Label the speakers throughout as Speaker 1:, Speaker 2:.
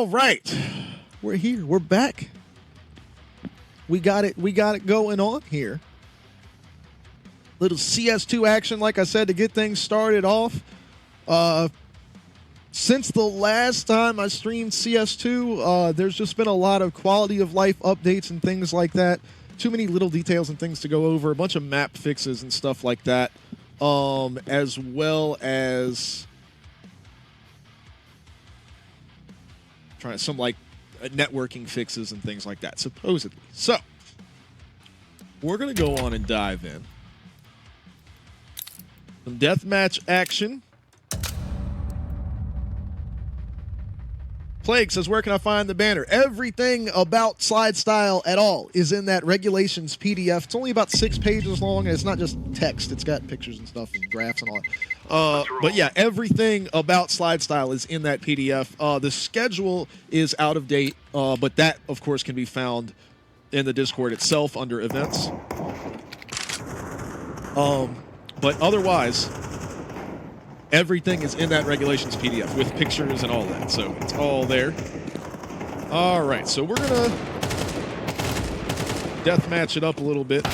Speaker 1: All right, we're here. We're back. We got it. We got it going on here. Little CS2 action, like I said, to get things started off. Since the last time I streamed CS2, there's just been a lot of quality of life updates and things like that. Too many little details and things to go over. A bunch of map fixes and stuff like that, as well as some like networking fixes and things like that, supposedly. So we're gonna go on and dive in. Some deathmatch action. Plague says, where can I find the banner? Everything about slide style at all is in that regulations PDF. It's only about 6 pages long, and it's not just text. It's got pictures and stuff and graphs and all that. But yeah, everything about slide style is in that PDF. The schedule is out of date, but that, of course, can be found in the Discord itself under events. But otherwise, everything is in that regulations PDF with pictures and all that. So it's all there. All right, so we're going to deathmatch it up a little bit.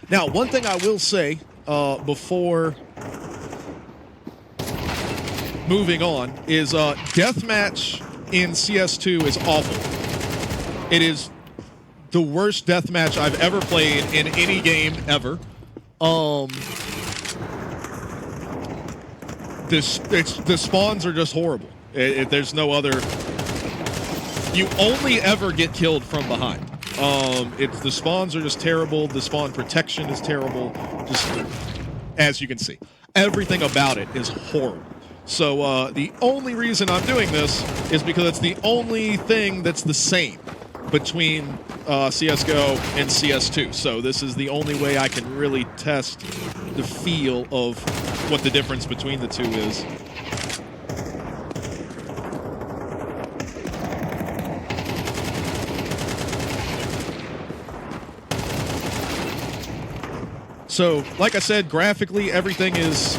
Speaker 1: Now, one thing I will say before moving on is deathmatch in CS2 is awful. It is the worst deathmatch I've ever played in any game ever. The spawns are just horrible. There's no other. You only ever get killed from behind. The spawns are just terrible. The spawn protection is terrible. Just as you can see, everything about it is horrible. So the only reason I'm doing this is because it's the only thing that's the same between CSGO and CS2. So this is the only way I can really test the feel of what the difference between the two is. So, like I said, graphically, everything is...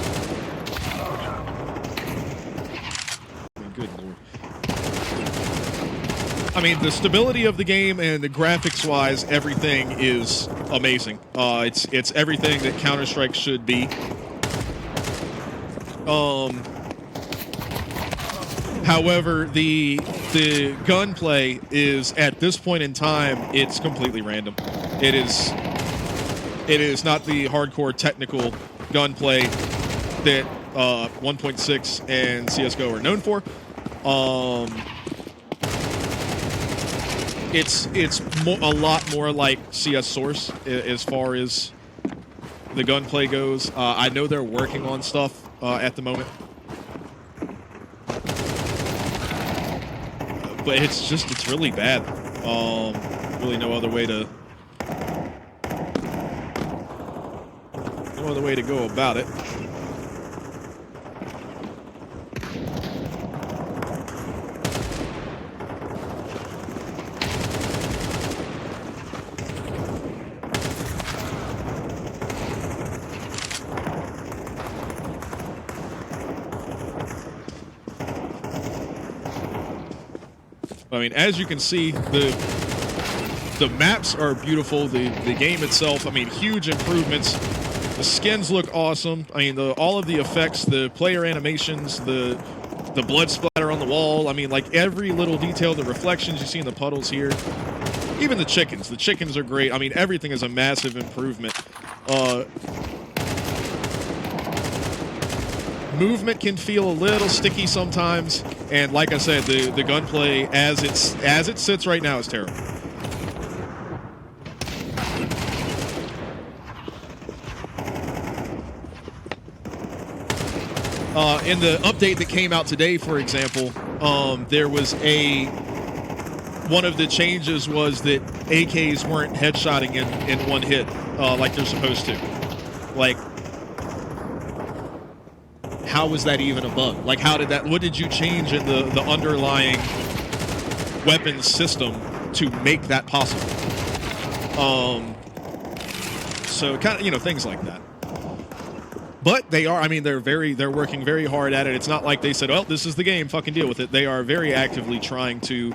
Speaker 1: Good Lord. I mean, the stability of the game and the graphics-wise, everything is amazing. It's everything that Counter-Strike should be. However, the gunplay is, at this point in time, it's completely random. It is not the hardcore technical gunplay that 1.6 and CSGO are known for. It's a lot more like CS Source as far as the gunplay goes. I know they're working on stuff at the moment, but it's really bad. Really no other way to go about it. I mean, as you can see, the maps are beautiful. The game itself, I mean, huge improvements. The skins look awesome. I mean, all of the effects, the player animations, the blood splatter on the wall. I mean, like every little detail, the reflections you see in the puddles here. Even the chickens. The chickens are great. I mean, everything is a massive improvement. Movement can feel a little sticky sometimes, and like I said, the gunplay as it sits right now is terrible. In the update that came out today, for example, there was one of the changes was that AKs weren't headshotting in one hit like they're supposed to. Like, how was that even a bug? Like, what did you change in the underlying weapons system to make that possible? So kind of, things like that. But they are, I mean, they're working very hard at it. It's not like they said, well, this is the game, fucking deal with it. They are very actively trying to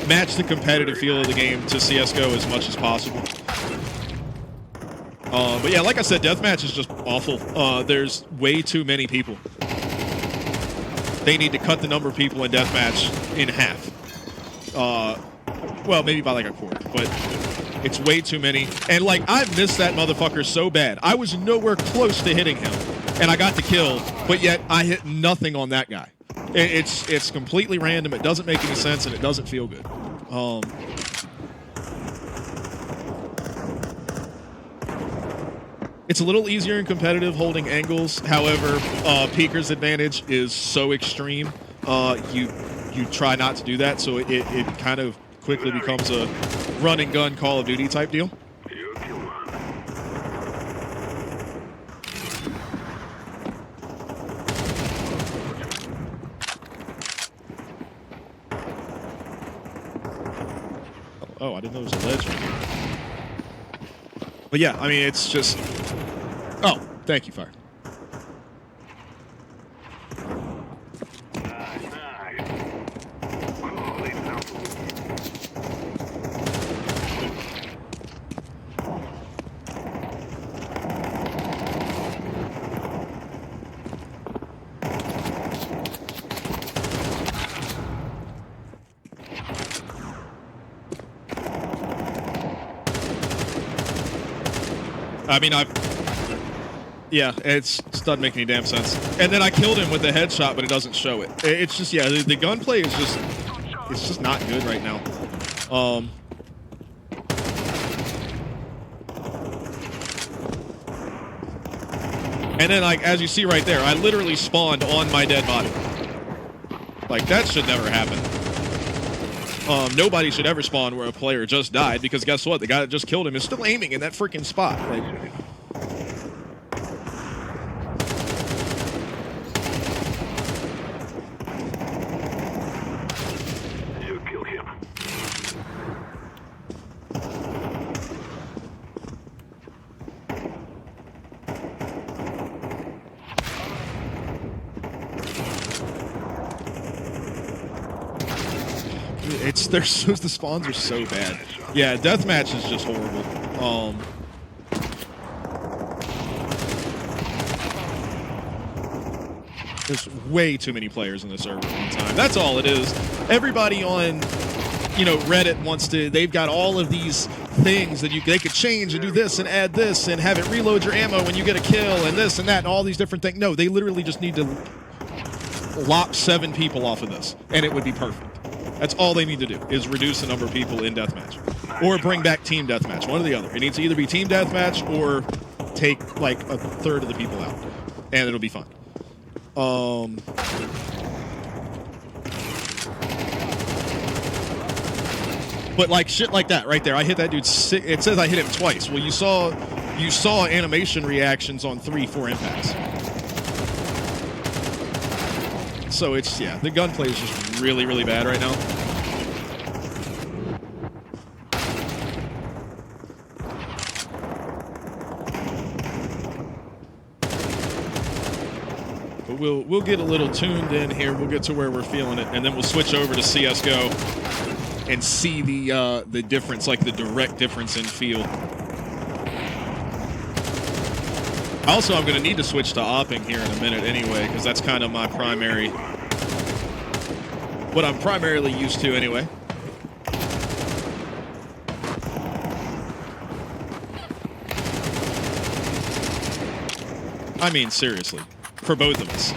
Speaker 1: match the competitive feel of the game to CSGO as much as possible. But yeah, like I said, deathmatch is just awful. There's way too many people. They need to cut the number of people in deathmatch in half. Well, maybe by like a quarter, but it's way too many. And like, I missed that motherfucker so bad. I was nowhere close to hitting him, and I got the kill, but yet I hit nothing on that guy. It's completely random. It doesn't make any sense, and it doesn't feel good. It's a little easier in competitive holding angles. However, Peeker's advantage is so extreme. You try not to do that, so it kind of quickly becomes a run and gun Call of Duty type deal. Oh, I didn't know there was a ledge right here. But yeah, I mean, it's just... Oh, thank you, Fire. I mean, yeah, it doesn't make any damn sense. And then I killed him with a headshot, but it doesn't show it. It's just, yeah, the gunplay is just, it's just not good right now. And then, like, as you see right there, I literally spawned on my dead body. Like, that should never happen. Nobody should ever spawn where a player just died, because guess what? The guy that just killed him is still aiming in that freaking spot. Like,
Speaker 2: you kill him.
Speaker 1: the spawns are so bad. Yeah, deathmatch is just horrible. There's way too many players in the server at one time. That's all it is. Everybody on, you know, Reddit wants to, they've got all of these things that they could change and do this and add this and have it reload your ammo when you get a kill and this and that and all these different things. No, they literally just need to lop 7 people off of this and it would be perfect. That's all they need to do, is reduce the number of people in deathmatch. Or bring back team deathmatch, one or the other. It needs to either be team deathmatch or take like a third of the people out. And it'll be fine. But like shit like that right there, I hit that dude, it says I hit him twice. Well, you saw animation reactions on 3-4 impacts. So it's, yeah, the gunplay is just really, really bad right now. But we'll get a little tuned in here. We'll get to where we're feeling it, and then we'll switch over to CSGO and see the difference, like the direct difference in feel. Also, I'm going to need to switch to opping here in a minute anyway, because that's kind of my primary, what I'm primarily used to anyway. I mean, seriously, for both of us.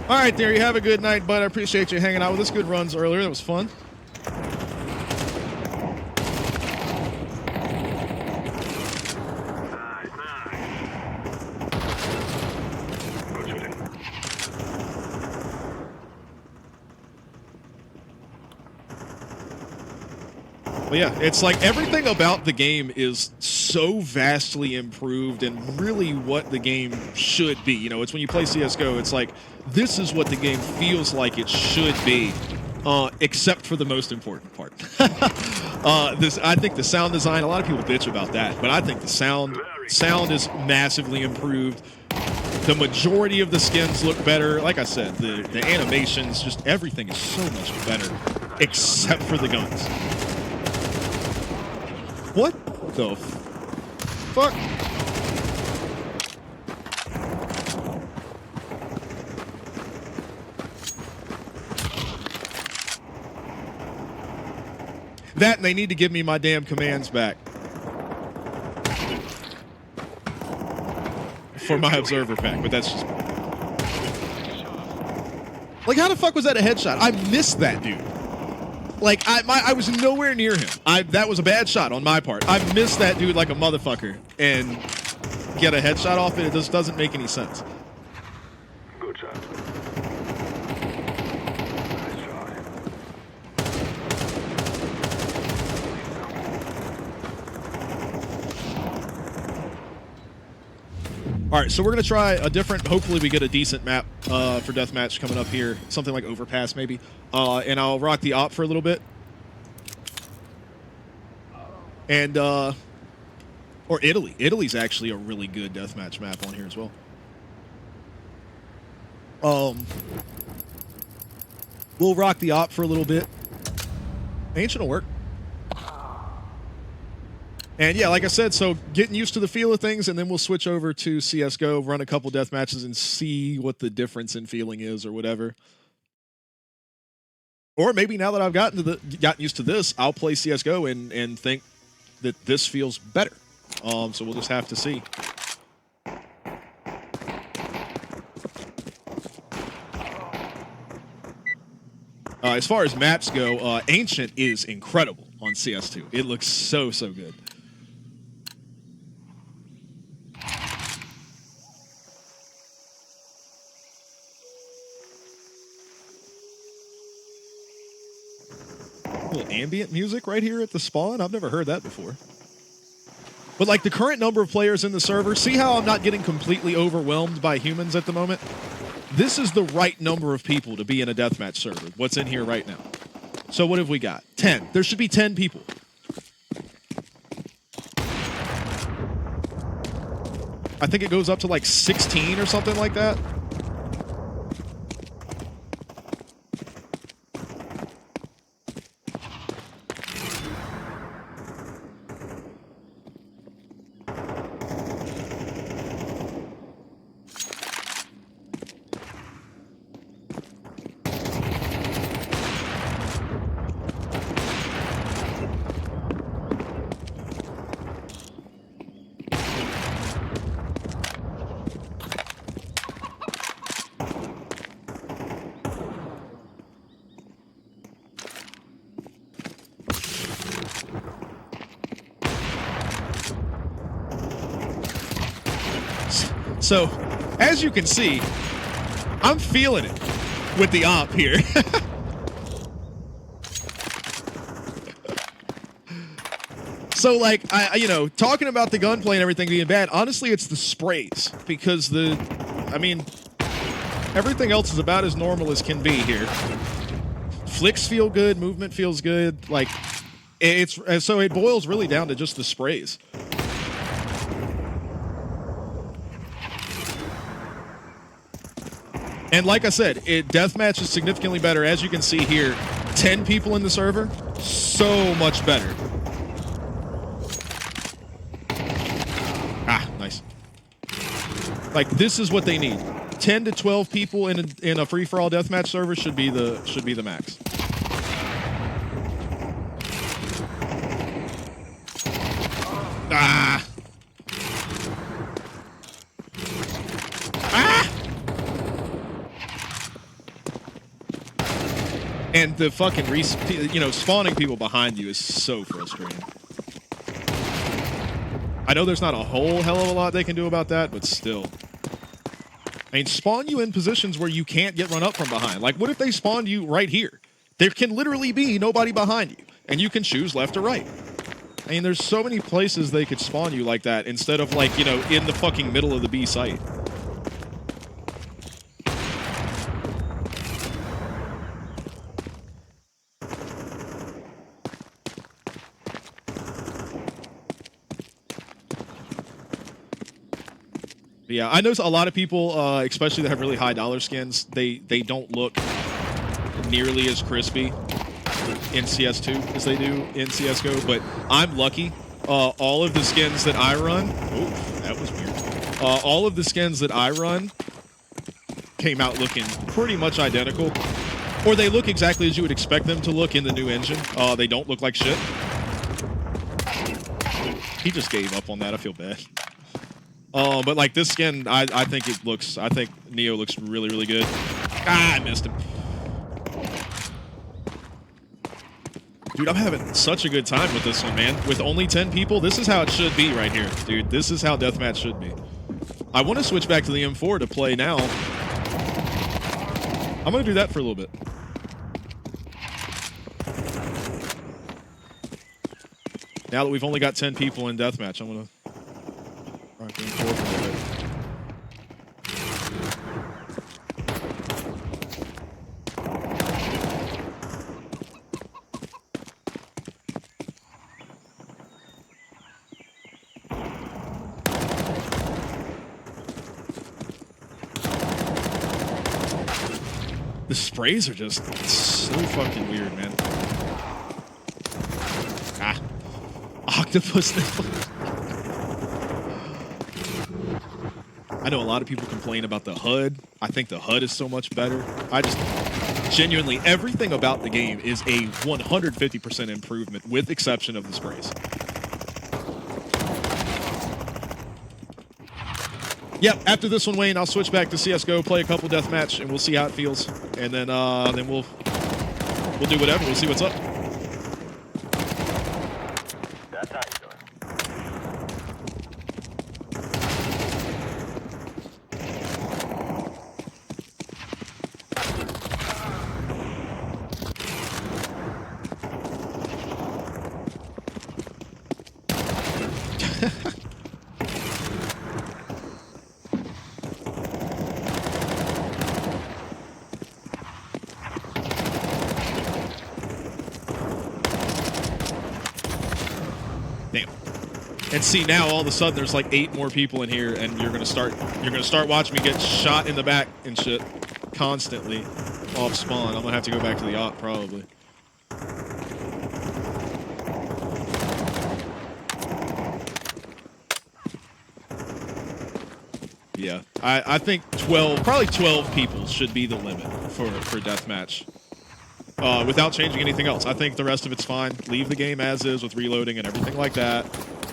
Speaker 1: All right, there you have a good night, bud. I appreciate you hanging out with us. Good runs earlier. That was fun. But But yeah, it's like everything about the game is so vastly improved and really what the game should be. You know, it's when you play CSGO, it's like, this is what the game feels like it should be, except for the most important part. I think the sound design, a lot of people bitch about that, but I think the sound is massively improved. The majority of the skins look better. Like I said, the animations, just everything is so much better, except for the guns. What the fuck? That, and they need to give me my damn commands back for my observer pack, but that's just... Like, how the fuck was that a headshot? I missed that dude. Like, I was nowhere near him. That was a bad shot on my part. I missed that dude like a motherfucker and get a headshot off it. It just doesn't make any sense.
Speaker 2: Good shot. Nice try.
Speaker 1: All right, so we're going to try a different, hopefully we get a decent map for deathmatch coming up here. Something like Overpass, maybe. And I'll rock the op for a little bit. And, or Italy. Italy's actually a really good deathmatch map on here as well. We'll rock the op for a little bit. Ancient will work. And yeah, like I said, so getting used to the feel of things, and then we'll switch over to CSGO, run a couple death matches, and see what the difference in feeling is, or whatever. Or maybe now that I've gotten used to this, I'll play CSGO and think that this feels better. So we'll just have to see. As far as maps go, Ancient is incredible on CS2. It looks so good. Little ambient music right here at the spawn. I've never heard that before. But like the current number of players in the server, see how I'm not getting completely overwhelmed by humans at the moment? This is the right number of people to be in a deathmatch server. What's in here right now? So what have we got? 10. There should be 10 people. I think it goes up to like 16 or something like that. So, as you can see, I'm feeling it with the op here. So, like, you know, talking about the gunplay and everything being bad, honestly, it's the sprays. Because I mean, everything else is about as normal as can be here. Flicks feel good, movement feels good. Like, so it boils really down to just the sprays. And like I said, deathmatch is significantly better. As you can see here, 10 people in the server, so much better. Ah, nice. Like, this is what they need. 10 to 12 people in a free-for-all deathmatch server should be the max. Ah. And the fucking, spawning people behind you is so frustrating. I know there's not a whole hell of a lot they can do about that, but still. I mean, spawn you in positions where you can't get run up from behind. Like, what if they spawned you right here? There can literally be nobody behind you. and you can choose left or right. I mean, there's so many places they could spawn you like that instead of, like, you know, in the fucking middle of the B site. Yeah, I know a lot of people, especially that have really high dollar skins, they don't look nearly as crispy in CS2 as they do in CSGO, but I'm lucky. All of the skins that I run, oh, that was weird. All of the skins that I run came out looking pretty much identical, or they look exactly as you would expect them to look in the new engine. They don't look like shit. He just gave up on that. I feel bad. But like this skin, I think Neo looks really, really good. Ah, I missed him. Dude, I'm having such a good time with this one, man. With only 10 people, this is how it should be right here, dude. This is how deathmatch should be. I want to switch back to the M4 to play now. I'm going to do that for a little bit. Now that we've only got 10 people in deathmatch, I'm going to rock the M4 for a little bit. The sprays are just so fucking weird, man. Ah. Octopus nipple. I know a lot of people complain about the HUD. I think the HUD is so much better. I just genuinely, everything about the game is a 150% improvement with exception of the sprays. Yep, after this one, Wayne, I'll switch back to CSGO, play a couple deathmatch, and we'll see how it feels. And then we'll do whatever. We'll see what's up.
Speaker 2: That's how you do it.
Speaker 1: Damn. And see, now all of a sudden there's like 8 more people in here, and you're gonna start watching me get shot in the back and shit constantly off spawn. I'm gonna have to go back to the op probably. Yeah, I think probably 12 people should be the limit for deathmatch. Without changing anything else. I think the rest of it's fine. Leave the game as is with reloading and everything like that.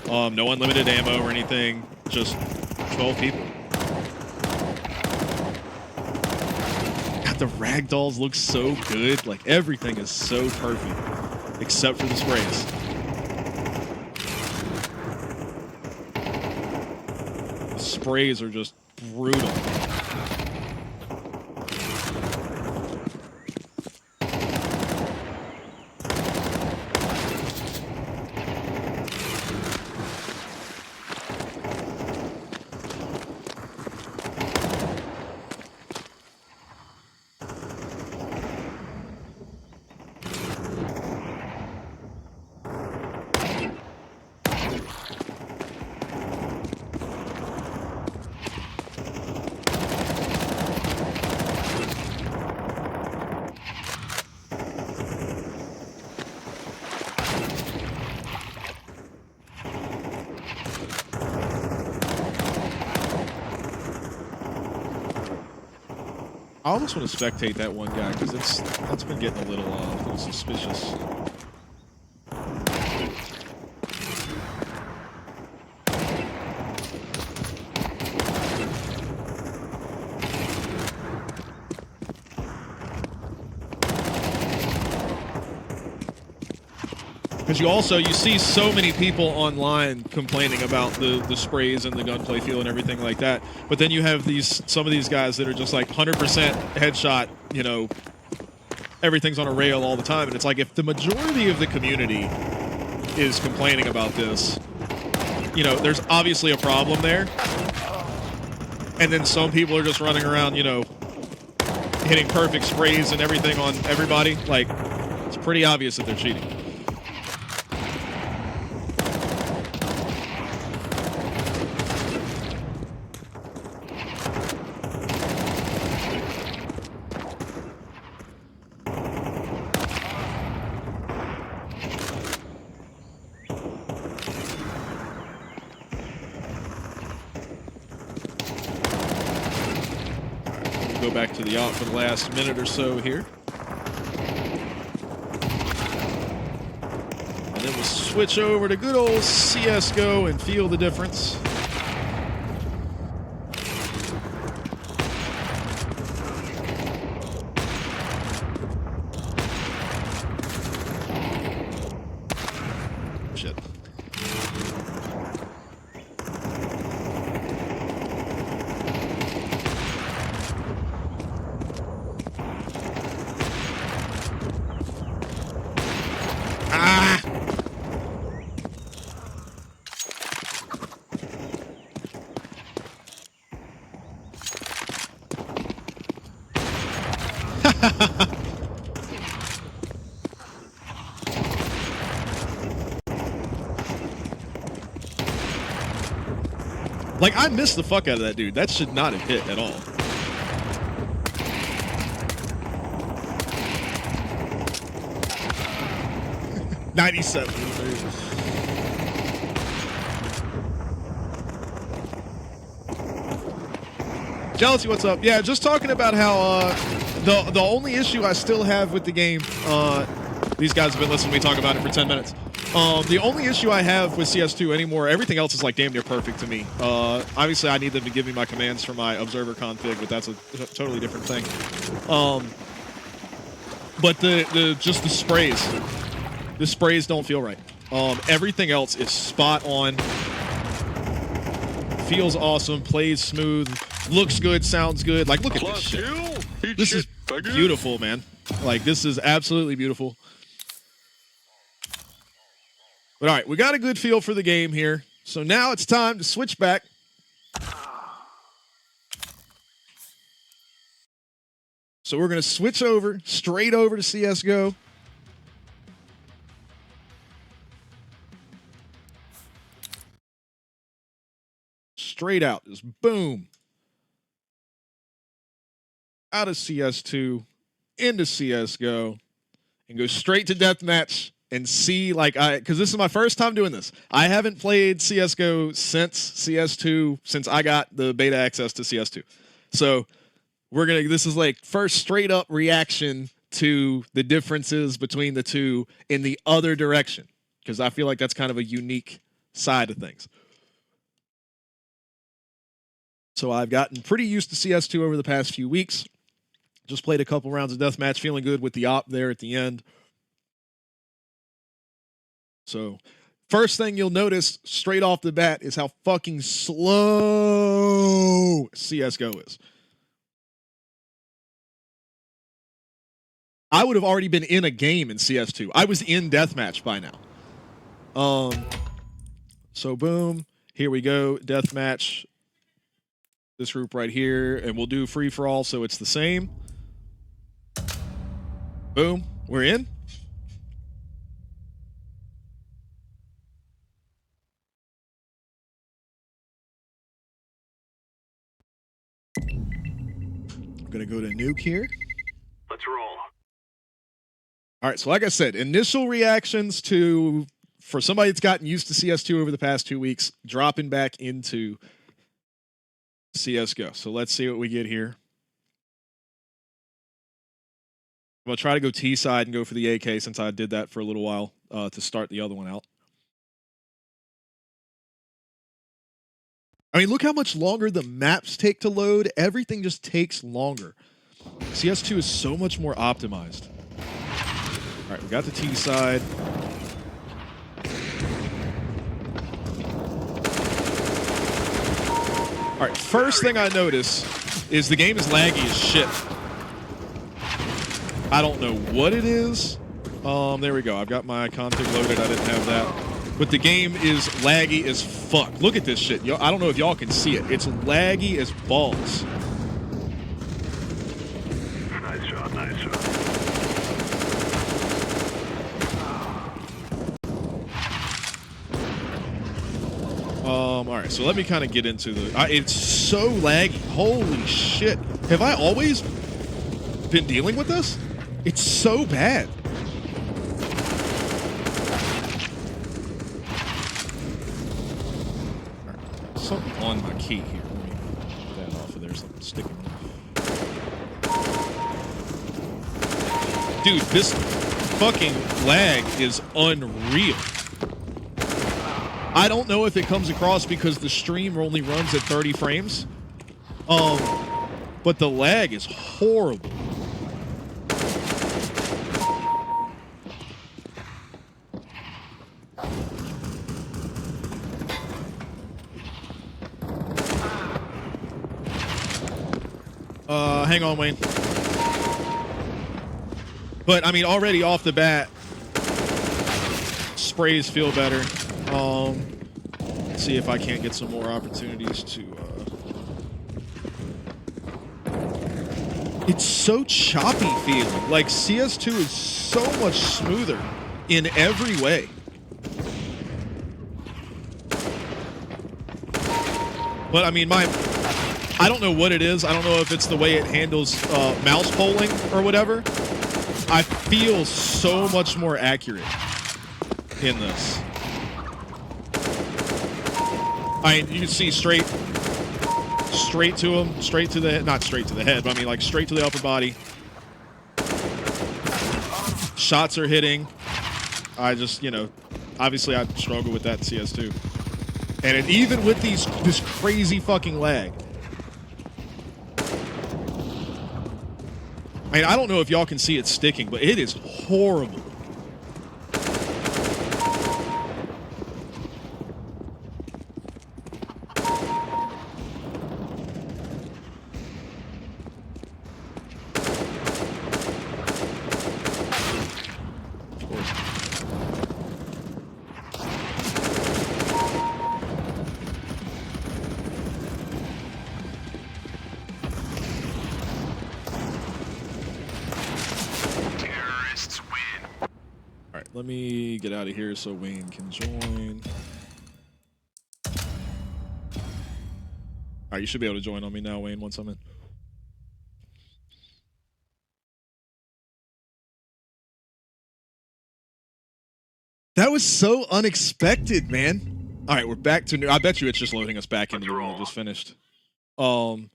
Speaker 1: No unlimited ammo or anything. Just 12 people. God, the ragdolls look so good. Like, everything is so perfect. Except for the sprays. The sprays are just brutal. I almost want to spectate that one guy because that's been getting a little suspicious. Because you see so many people online complaining about the sprays and the gunplay feel and everything like that, but then you have some of these guys that are just like 100% headshot, you know, everything's on a rail all the time. And it's like, if the majority of the community is complaining about this, you know, there's obviously a problem there. And then some people are just running around, you know, hitting perfect sprays and everything on everybody. Like, it's pretty obvious that they're cheating. Go back to the op for the last minute or so here. And then we'll switch over to good old CSGO and feel the difference. Shit. Like, I missed the fuck out of that dude. That should not have hit at all. '97. Jealousy, what's up? Yeah, just talking about how the only issue I still have with the game, these guys have been listening to me talk about it for 10 minutes. The only issue I have with CS2 anymore, everything else is like damn near perfect to me. Obviously, I need them to give me my commands for my observer config, but that's a totally different thing. But just the sprays don't feel right. Everything else is spot on. Feels awesome, plays smooth, looks good, sounds good. Like, look at this shit. This is beautiful, man. Like, this is absolutely beautiful. But all right, we got a good feel for the game here. So now it's time to switch back. So we're going to switch over, straight over to CSGO. Straight out, just boom. Out of CS2, into CSGO, and go straight to deathmatch. And see, like, because this is my first time doing this. I haven't played CSGO since CS2, since I got the beta access to CS2. So this is like first straight up reaction to the differences between the two in the other direction. Because I feel like that's kind of a unique side of things. So I've gotten pretty used to CS2 over the past few weeks. Just played a couple rounds of deathmatch, feeling good with the op there at the end. So, first thing you'll notice straight off the bat is how fucking slow CSGO is. I would have already been in a game in CS2. I was in deathmatch by now. So boom, here we go, deathmatch. This group right here, and we'll do free for all, so it's the same. Boom, we're in. I'm gonna go to nuke here.
Speaker 2: Let's roll.
Speaker 1: All right, so like I said, initial reactions for somebody that's gotten used to CS2 over the past 2 weeks, dropping back into CSGO. So let's see what we get here. I'm gonna try to go T side and go for the AK since I did that for a little while to start the other one out. I mean, look how much longer the maps take to load. Everything just takes longer. CS2 is so much more optimized. All right, we got the T side. All right, first thing I notice is the game is laggy as shit. I don't know what it is. There we go. I've got my config loaded. I didn't have that. But the game is laggy as fuck. Look at this shit. I don't know if y'all can see it. It's laggy as balls.
Speaker 2: Nice shot, nice shot.
Speaker 1: Alright, so let me kind of get into the... it's so laggy. Holy shit. Have I always been dealing with this? It's so bad. Right, something on my key here. Let me get that off of there. Something sticking off. Dude, this fucking lag is unreal. I don't know if it comes across because the stream only runs at 30 frames. But the lag is horrible. Hang on, Wayne. But, I mean, already off the bat, sprays feel better. Let's see if I can't get some more opportunities to, It's so choppy feeling. Like, CS2 is so much smoother in every way. But, I mean, I don't know what it is. I don't know if it's the way it handles mouse polling or whatever. I feel so much more accurate in this. I mean, you can see straight to him, straight to the head, not straight to the head, but I mean like straight to the upper body. Shots are hitting. I just, you know, obviously I struggle with that in CS2. And even with this crazy fucking lag. I mean, I don't know if y'all can see it sticking, but it is horrible. Let me get out of here so Wayne can join. All right, you should be able to join on me now, Wayne, once I'm in. That was so unexpected, man. All right, we're back to new. I bet you it's just loading us back into the room that just finished. That's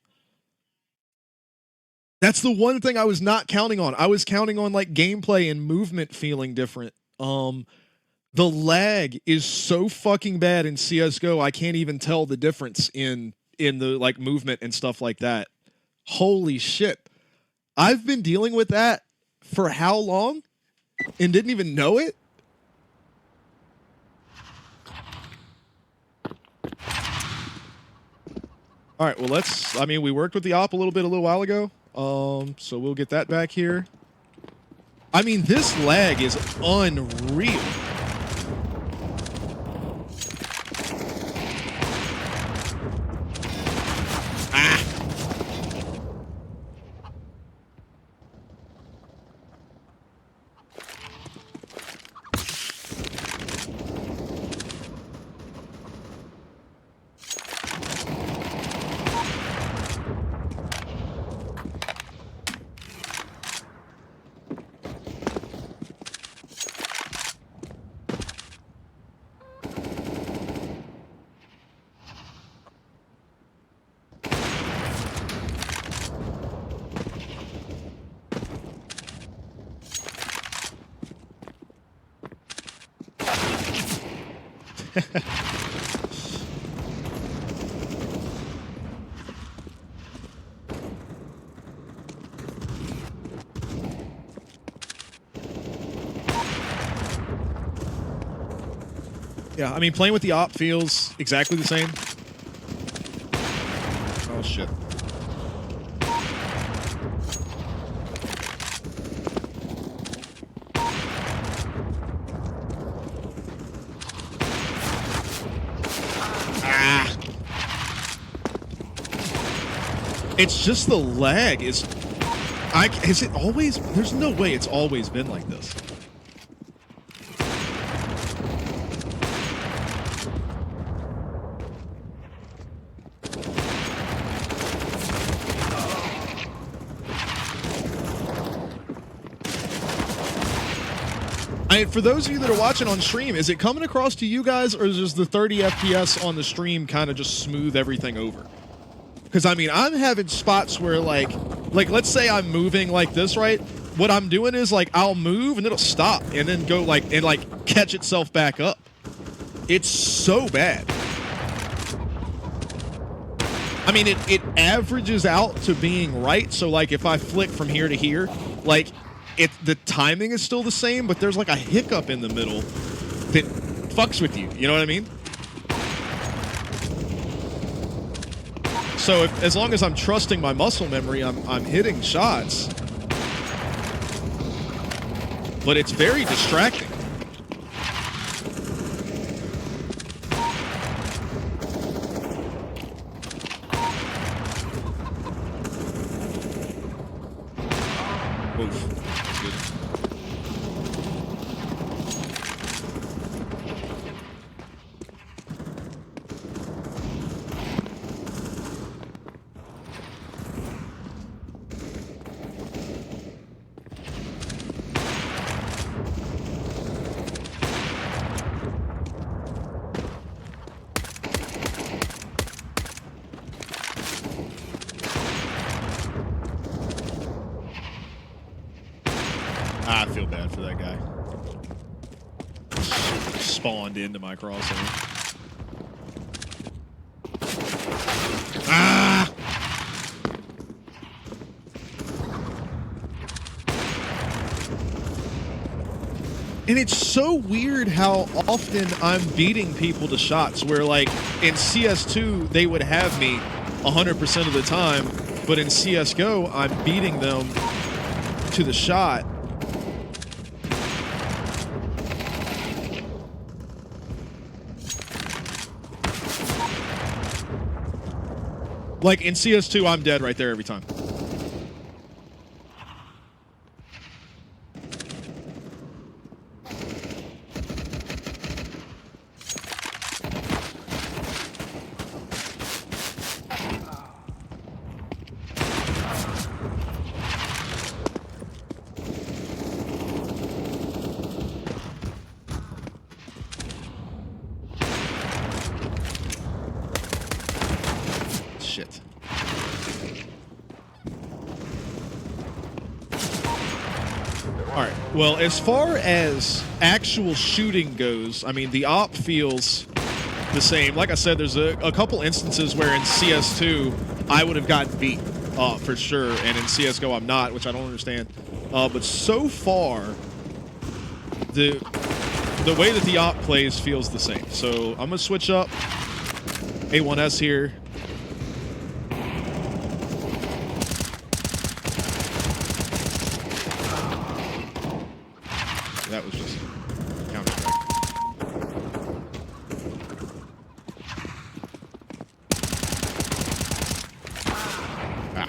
Speaker 1: the one thing I was not counting on. I was counting on like gameplay and movement feeling different. The lag is so fucking bad in CSGO, I can't even tell the difference in the like movement and stuff like that. Holy shit. I've been dealing with that for how long and didn't even know it? All right, well, we worked with the op a little while ago. So we'll get that back here. I mean, this lag is unreal. Ah. Yeah, I mean, playing with the op feels exactly the same. Oh, shit. It's just the lag. Is it always? There's no way it's always been like this. For those of you that are watching on stream, is it coming across to you guys, or is just the 30 FPS on the stream kind of just smooth everything over? Because, I mean, I'm having spots where, like, let's say I'm moving like this, right? What I'm doing is, like, I'll move and it'll stop and then go, like, and, like, catch itself back up. It's so bad. I mean, it averages out to being right. So, like, if I flick from here to here, like, the timing is still the same, but there's, like, a hiccup in the middle that fucks with you. You know what I mean? So as long as I'm trusting my muscle memory, I'm hitting shots. But it's very distracting. Oof. That's good. I feel bad for that guy. Spawned into my crosshair. Ah! And it's so weird how often I'm beating people to shots where, like, in CS2, they would have me 100% of the time, but in CSGO, I'm beating them to the shot. Like, in CS2, I'm dead right there every time. Shit. Alright, well, as far as actual shooting goes, I mean, the op feels the same. Like I said, there's a couple instances where in CS2, I would have gotten beat, for sure, and in CSGO, I'm not, which I don't understand. But so far, the way that the op plays feels the same. So I'm going to switch up A1S here. That was just Counter-Strike. Ah.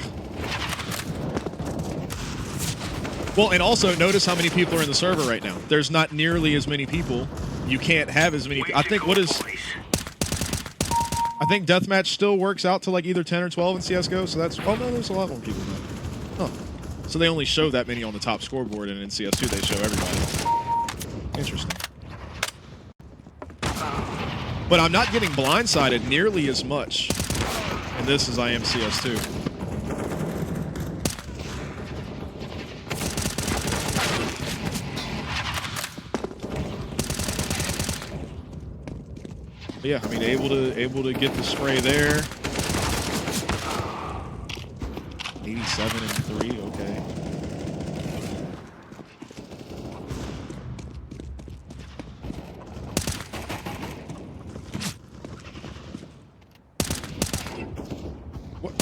Speaker 1: Well, and also notice how many people are in the server right now. There's not nearly as many people. You can't have as many. I think deathmatch still works out to like either 10 or 12 in CSGO. So that's, oh no, there's a lot more people now. Huh. So they only show that many on the top scoreboard, and in CS2 they show everybody. Interesting. But I'm not getting blindsided nearly as much in this as I am CS2. But yeah, I mean, able to get the spray there. 87 and 3, okay. What?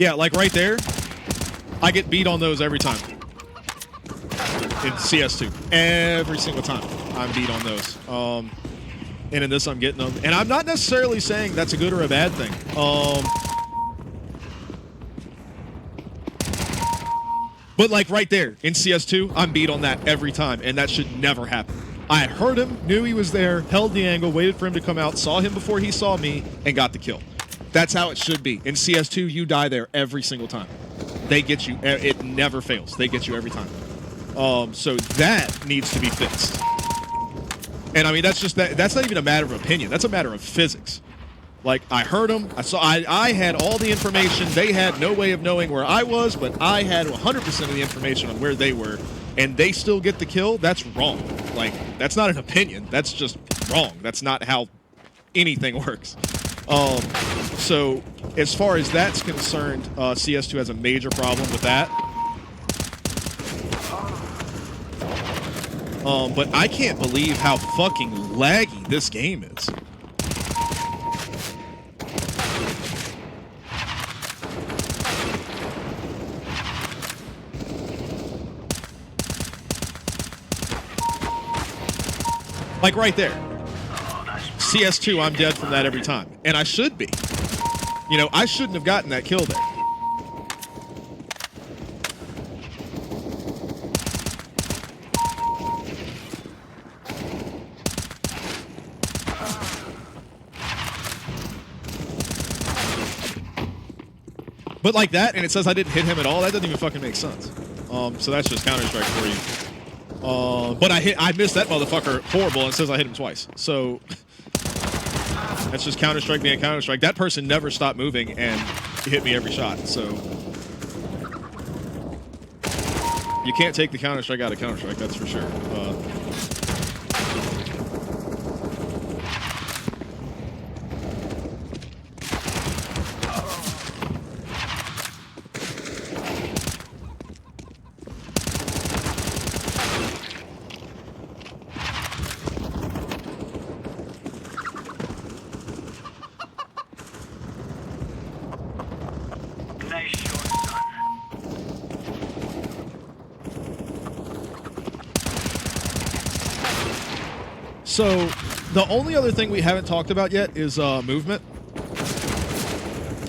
Speaker 1: Yeah, like right there, I get beat on those every time. In CS2. Every single time I'm beat on those. And in this, I'm getting them. And I'm not necessarily saying that's a good or a bad thing. But like right there in CS2, I'm beat on that every time, and that should never happen. I heard him, knew he was there, held the angle, waited for him to come out, saw him before he saw me, and got the kill. That's how it should be. In CS2, you die there every single time. They get you. It never fails. They get you every time. So that needs to be fixed. And I mean, that's just that. That's not even a matter of opinion. That's a matter of physics. Like, I heard them. I had all the information. They had no way of knowing where I was, but I had 100% of the information on where they were, and they still get the kill. That's wrong. Like, that's not an opinion. That's just wrong. That's not how anything works. So as far as that's concerned, CS2 has a major problem with that. But I can't believe how fucking laggy this game is. Like right there. CS2, I'm dead from that every time. And I should be. You know, I shouldn't have gotten that kill there. But like that, and it says I didn't hit him at all, that doesn't even fucking make sense. So that's just Counter-Strike for you. But I missed that motherfucker horrible, and it says I hit him twice. So that's just Counter-Strike being Counter-Strike. That person never stopped moving and hit me every shot. So you can't take the Counter-Strike out of Counter-Strike, that's for sure. So the only other thing we haven't talked about yet is movement.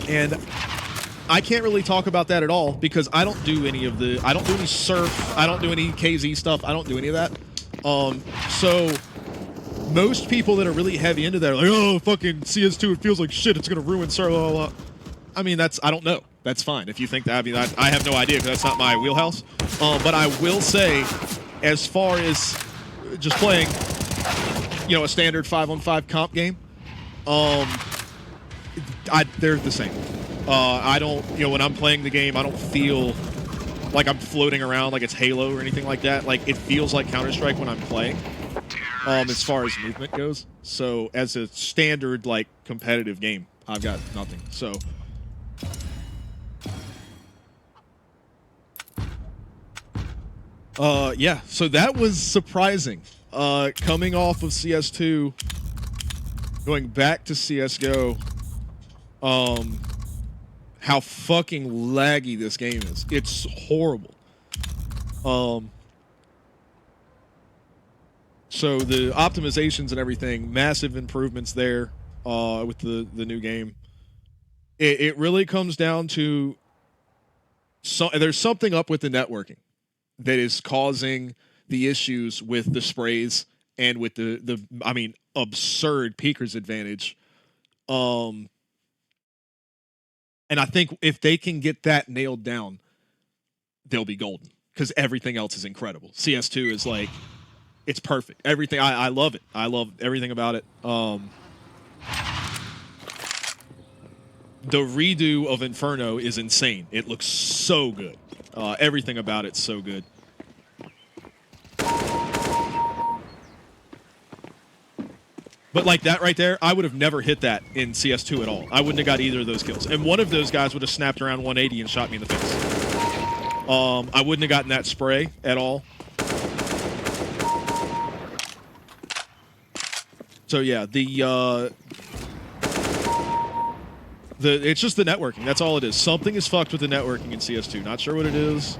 Speaker 1: And I can't really talk about that at all because I don't do any of the, I don't do any surf, I don't do any KZ stuff, I don't do any of that. So most people that are really heavy into that are like, oh, fucking CS2, it feels like shit, it's gonna ruin surf, blah, blah, blah. I mean, I don't know. That's fine. If you think that, I mean, I have no idea because that's not my wheelhouse. But I will say, as far as just playing, you know, a standard 5-on-5 comp game, they're the same. I don't, you know, when I'm playing the game, I don't feel like I'm floating around like it's Halo or anything like that. Like, it feels like Counter-Strike when I'm playing, as far as movement goes. So, as a standard, like, competitive game, I've got nothing. So, yeah, so that was surprising. Coming off of CS2, going back to CSGO, how fucking laggy this game is. It's horrible. So the optimizations and everything, massive improvements there with the new game. It really comes down to, there's something up with the networking that is causing the issues with the sprays and with the I mean, absurd peeker's advantage. And I think if they can get that nailed down, they'll be golden because everything else is incredible. CS2 is like, it's perfect. Everything, I love it. I love everything about it. The redo of Inferno is insane. It looks so good. Everything about it's so good. But like that right there, I would have never hit that in CS2 at all. I wouldn't have got either of those kills. And one of those guys would have snapped around 180 and shot me in the face. I wouldn't have gotten that spray at all. So yeah, the It's just the networking. That's all it is. Something is fucked with the networking in CS2. Not sure what it is.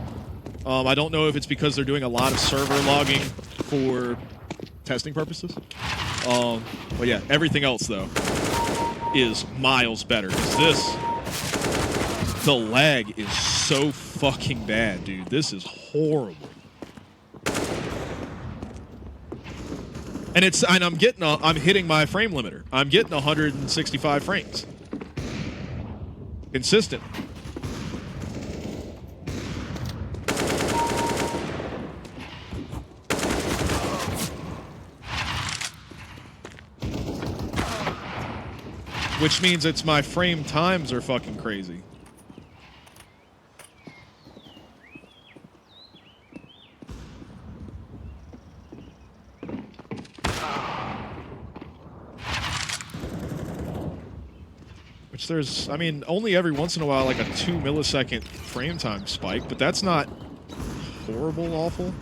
Speaker 1: I don't know if it's because they're doing a lot of server logging for testing purposes. But yeah, everything else though is miles better. The lag is so fucking bad, dude. This is horrible. And I'm hitting my frame limiter. I'm getting 165 frames. Consistent. Which means it's my frame times are fucking crazy. Which there's, I mean, only every once in a while like a 2 millisecond frame time spike, but that's not horrible, awful.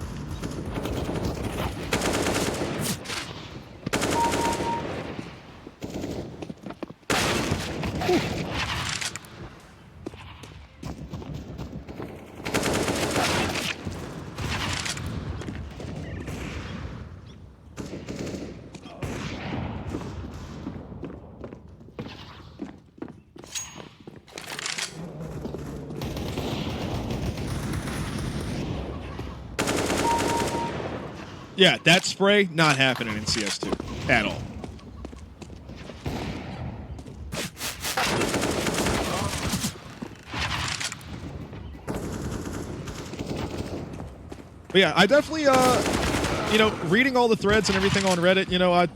Speaker 1: Yeah, that spray, not happening in CS2 at all. But yeah, I definitely, you know, reading all the threads and everything on Reddit, you know, I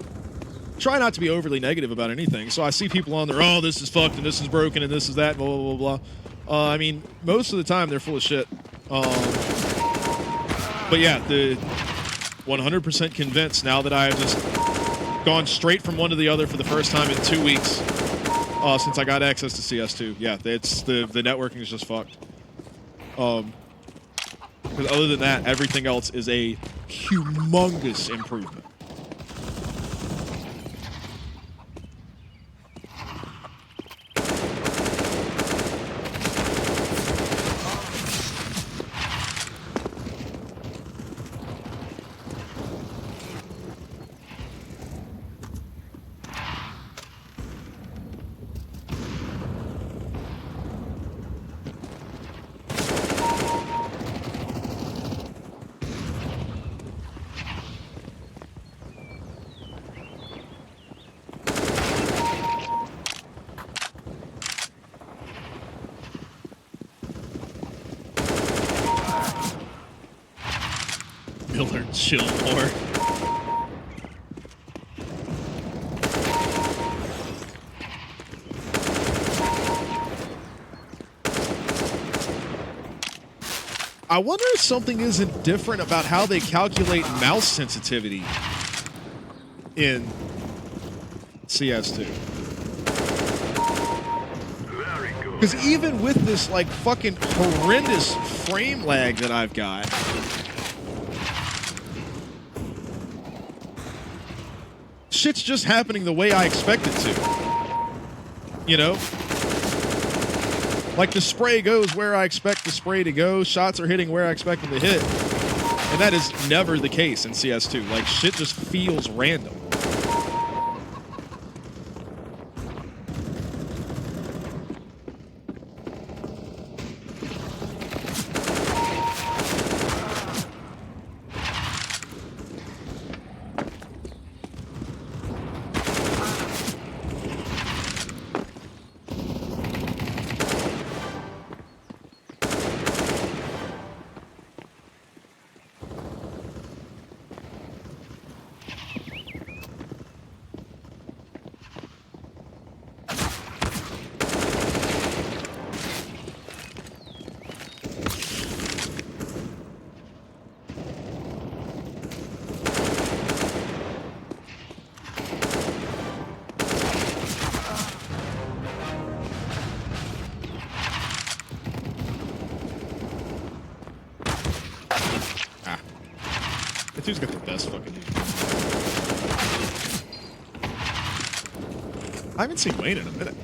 Speaker 1: try not to be overly negative about anything. So I see people on there, oh, this is fucked and this is broken and this is that, blah, blah, blah, blah. I mean, most of the time they're full of shit. But yeah, the 100% convinced now that I have just gone straight from one to the other for the first time in 2 weeks since I got access to CS2. Yeah, it's the networking is just fucked. Because other than that, everything else is a humongous improvement. Miller, chill more. I wonder if something isn't different about how they calculate mouse sensitivity in CS2. Because even with this like fucking horrendous frame lag that I've got, shit's just happening the way I expect it to. You know? Like the spray goes where I expect the spray to go, shots are hitting where I expect them to hit. And that is never the case in CS2. Like shit just feels random. Dude's got the best fucking dude. I haven't seen Wayne in a minute.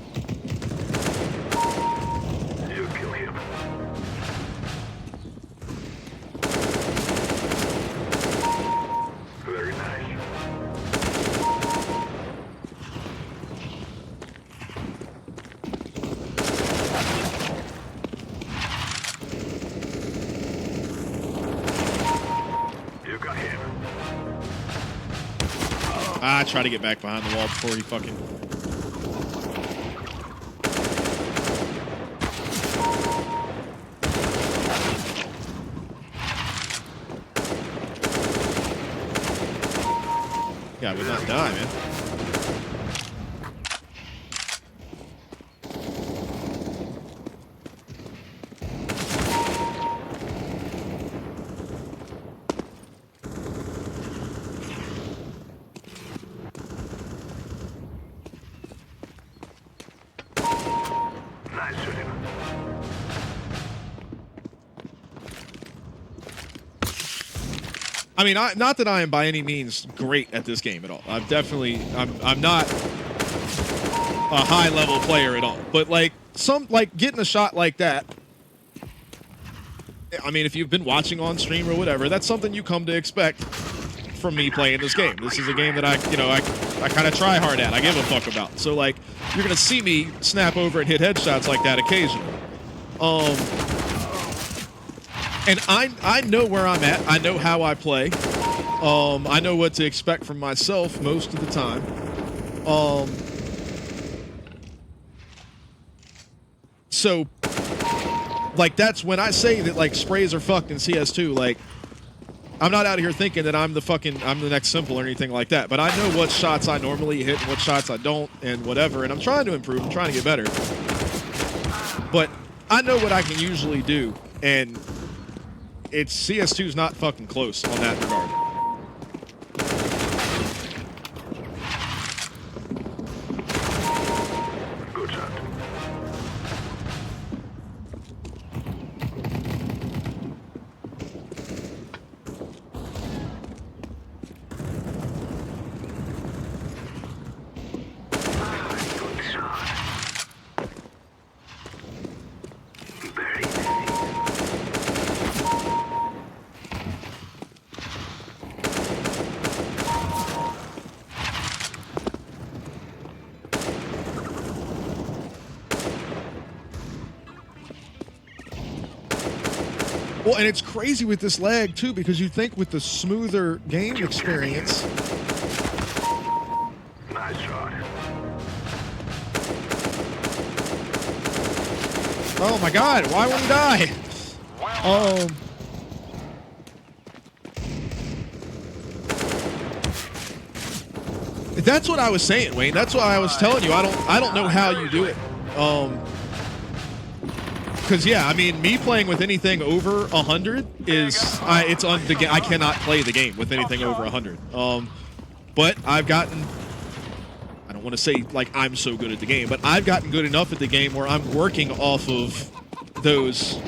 Speaker 1: I try to get back behind the wall before he fucking... Yeah, I would not die, man.
Speaker 2: Nice shooting.
Speaker 1: I mean, not that I am by any means great at this game at all. I'm not a high-level player at all. But, like, getting a shot like that, I mean, if you've been watching on stream or whatever, that's something you come to expect from me playing this game. This is a game that I kind of try hard at. I give a fuck about. So, like, you're going to see me snap over and hit headshots like that occasionally. And I know where I'm at. I know how I play. I know what to expect from myself most of the time. So, like, that's when I say that, like, sprays are fucked in CS2. Like, I'm not out here thinking that I'm the next Simple or anything like that. But I know what shots I normally hit and what shots I don't and whatever. And I'm trying to improve. I'm trying to get better. But I know what I can usually do. And CS2's not fucking close on that regard.
Speaker 2: Good shot. Good shot. Very easy.
Speaker 1: Well, and it's crazy with this lag, too, because you think with the smoother game experience...
Speaker 2: Nice shot.
Speaker 1: Oh, my God. Why won't he die? That's what I was saying, Wayne. That's why I was telling you. I don't know how you do it. Because, yeah, I mean, me playing with anything over 100 is... I cannot play the game with anything over 100. But I've gotten... I don't want to say, like, I'm so good at the game, but I've gotten good enough at the game where I'm working off of those,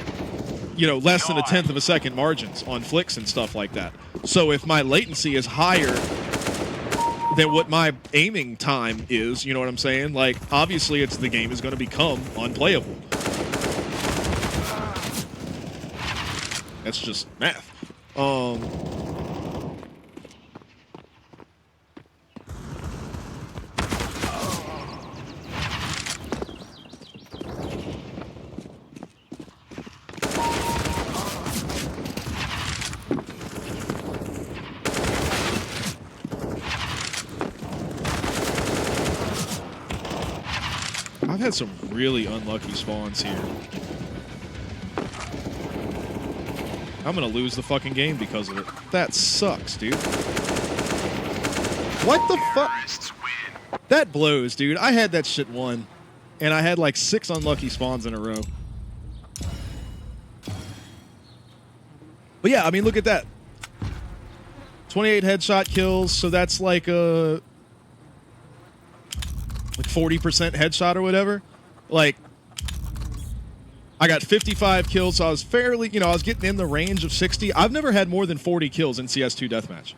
Speaker 1: you know, less than a tenth of a second margins on flicks and stuff like that. So if my latency is higher than what my aiming time is, you know what I'm saying? Like, obviously, the game is going to become unplayable. That's just math. I've had some really unlucky spawns here. I'm gonna lose the fucking game because of it. That sucks, dude. What the fuck? That blows, dude. I had that shit won. And I had like 6 unlucky spawns in a row. But yeah, I mean, look at that. 28 headshot kills, so that's like a... like 40% headshot or whatever. Like... I got 55 kills, so I was fairly, you know, I was getting in the range of 60. I've never had more than 40 kills in CS2 Deathmatch.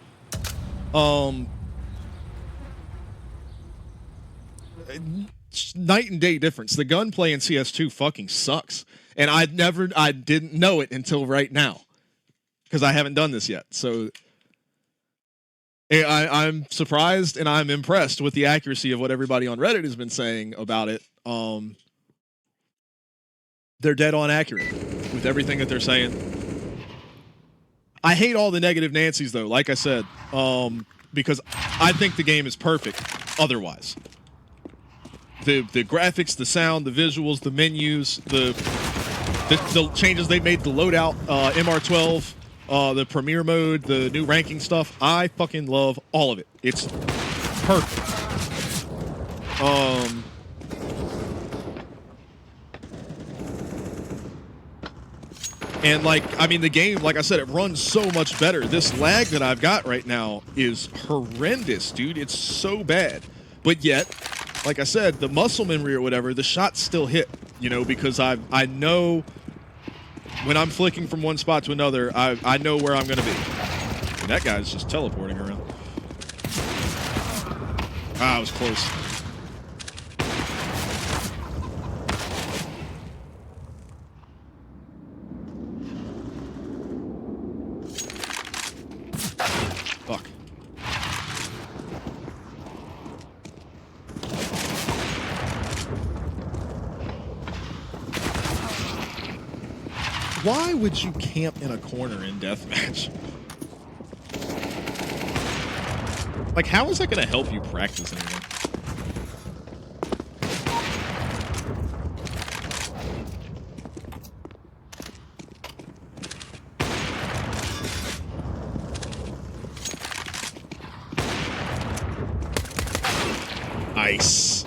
Speaker 1: Night and day difference. The gunplay in CS2 fucking sucks. And I didn't know it until right now. Because I haven't done this yet. So I'm surprised and I'm impressed with the accuracy of what everybody on Reddit has been saying about it. They're dead on accurate with everything that they're saying. I hate all the negative Nancy's though. Like I said, because I think the game is perfect otherwise. The graphics, the sound, the visuals, the menus, the changes they made, the loadout, MR12, the premiere mode, the new ranking stuff. I fucking love all of it. It's perfect. And like, I mean, the game, like I said, it runs so much better. This lag that I've got right now is horrendous, dude. It's so bad. But yet, like I said, the muscle memory or whatever, the shots still hit, you know, because I know when I'm flicking from one spot to another, I know where I'm going to be. And that guy's just teleporting around. Ah, it was close. Fuck. Why would you camp in a corner in deathmatch? Like, how is that going to help you practice anything? Ice.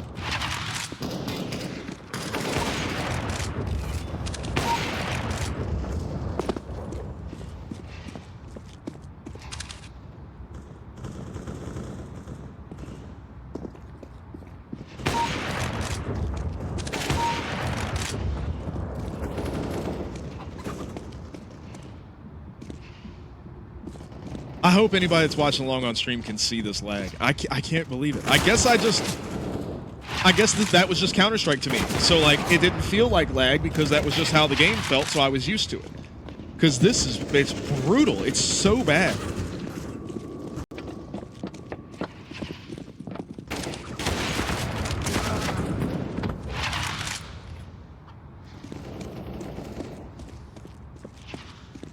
Speaker 1: I hope anybody that's watching along on stream can see this lag. I can't believe it. I guess that was just Counter-Strike to me. So, like, it didn't feel like lag because that was just how the game felt, so I was used to it. Because it's brutal. It's so bad.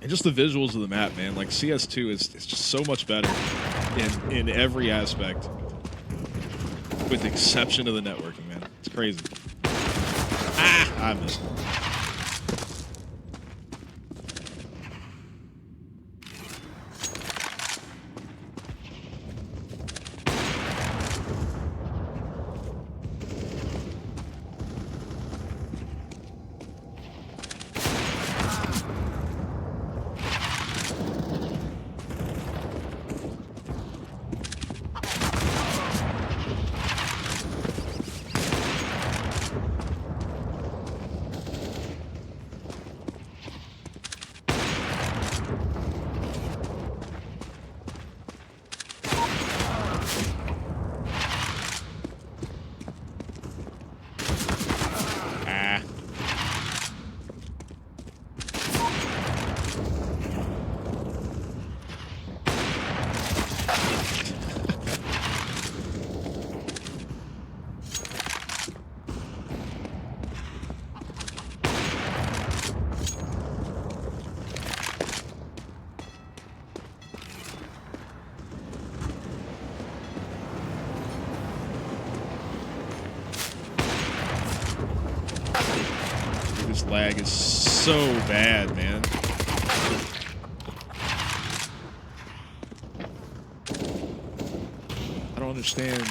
Speaker 1: And just the visuals of the map, man. Like, CS2 is just so much better in every aspect. With the exception of the networking, man. It's crazy. Ah! I missed it. This lag is so bad, man. I don't understand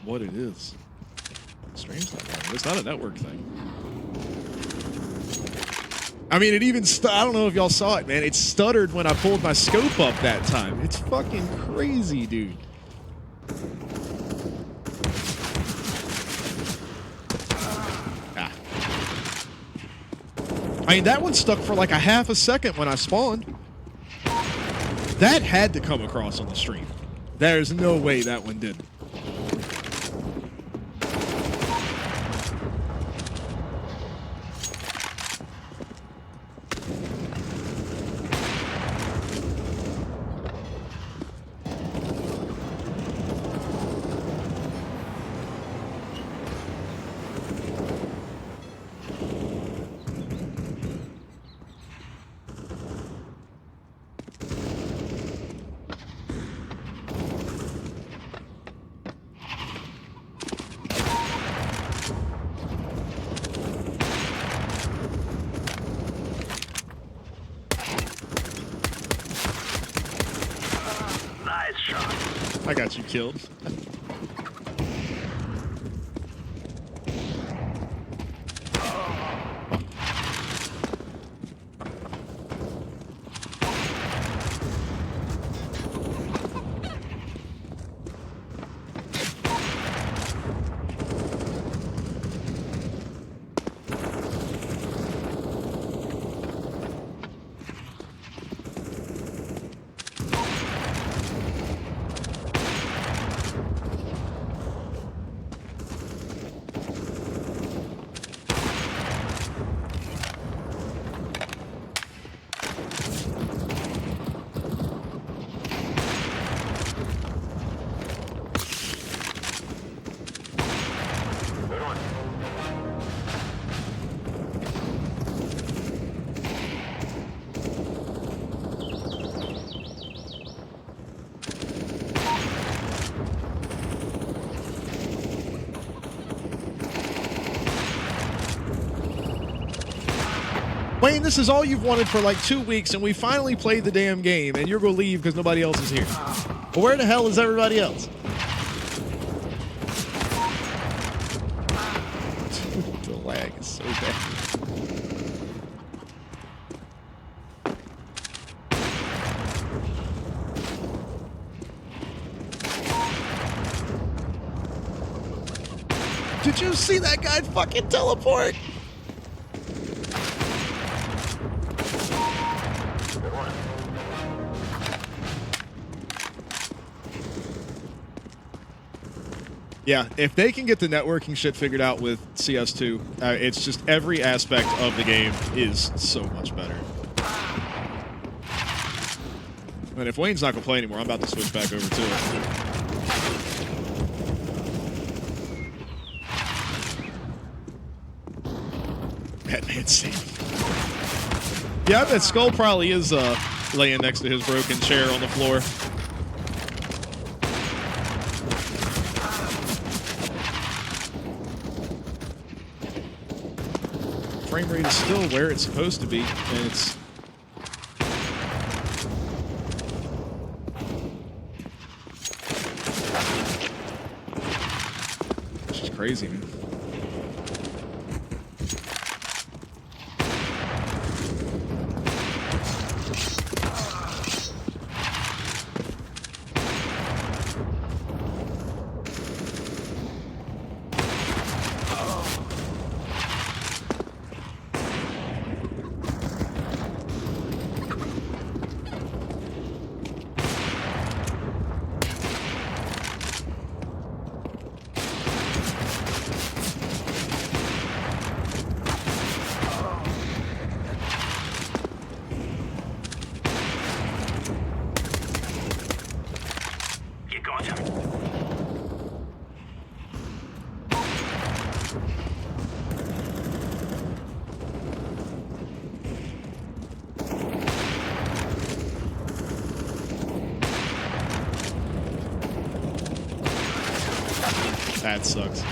Speaker 1: what it is. Stream's not running. It's not a network thing. I mean, it even I don't know if y'all saw it, man. It stuttered when I pulled my scope up that time. It's fucking crazy, dude. I mean, that one stuck for like a half a second when I spawned. That had to come across on the stream. There's no way that one didn't. got you killed. Wayne, this is all you've wanted for like 2 weeks, and we finally played the damn game, and you're going to leave because nobody else is here. Well, where the hell is everybody else? The lag is so bad. Did you see that guy fucking teleport? Yeah, if they can get the networking shit figured out with CS2, it's just every aspect of the game is so much better. And if Wayne's not going to play anymore, I'm about to switch back over to it. Batman scene. Yeah, I bet Skull probably is laying next to his broken chair on the floor. Frame rate is still where it's supposed to be, and it's... It's just crazy, man. That sucks.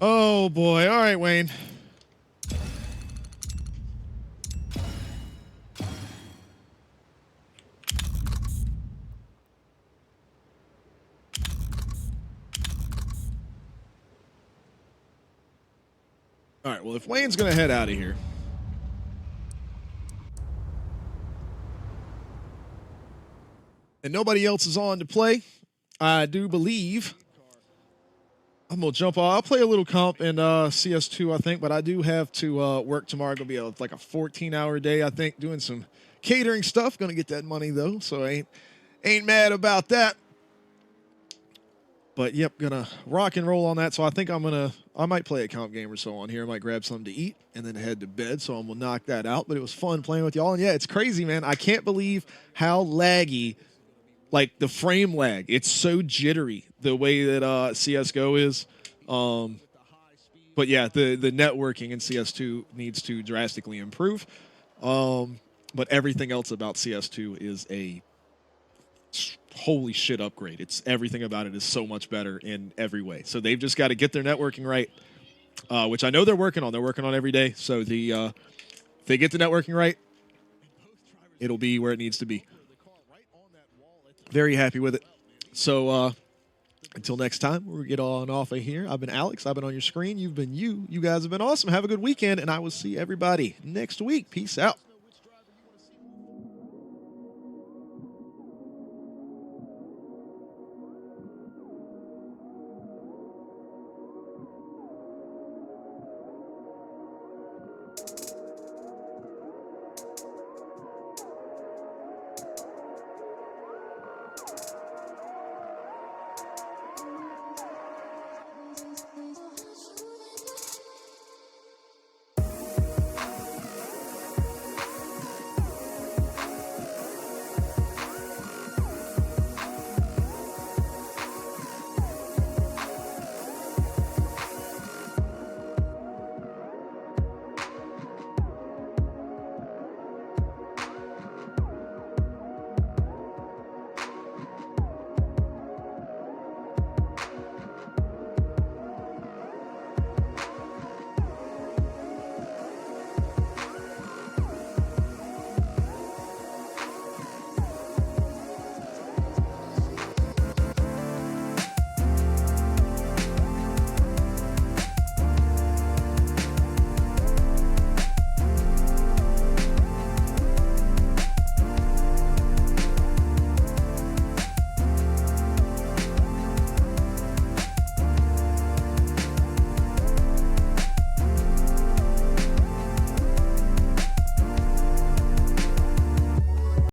Speaker 1: Oh boy. All right, Wayne. All right, well, if Wayne's going to head out of here, and nobody else is on to play, I do believe I'm going to jump off. I'll play a little comp in CS2, I think, but I do have to work tomorrow. Going to be like a 14-hour day, I think, doing some catering stuff. Going to get that money, though, so I ain't mad about that. But, yep, going to rock and roll on that. So I think I might play a comp game or so on here. I might grab something to eat and then head to bed, so I'm going to knock that out. But it was fun playing with y'all. And, yeah, it's crazy, man. I can't believe how laggy, like, the frame lag. It's so jittery the way that CSGO is. But, yeah, the networking in CS2 needs to drastically improve. But everything else about CS2 is a holy shit upgrade. It's everything about it is so much better in every way. So they've just got to get their networking right, which I know they're working on. They're working on every day. So if they get the networking right, it'll be where it needs to be. Very happy with it. So until next time, we'll get on off of here. I've been Alex. I've been on your screen. You've been you. You guys have been awesome. Have a good weekend, and I will see everybody next week. Peace out.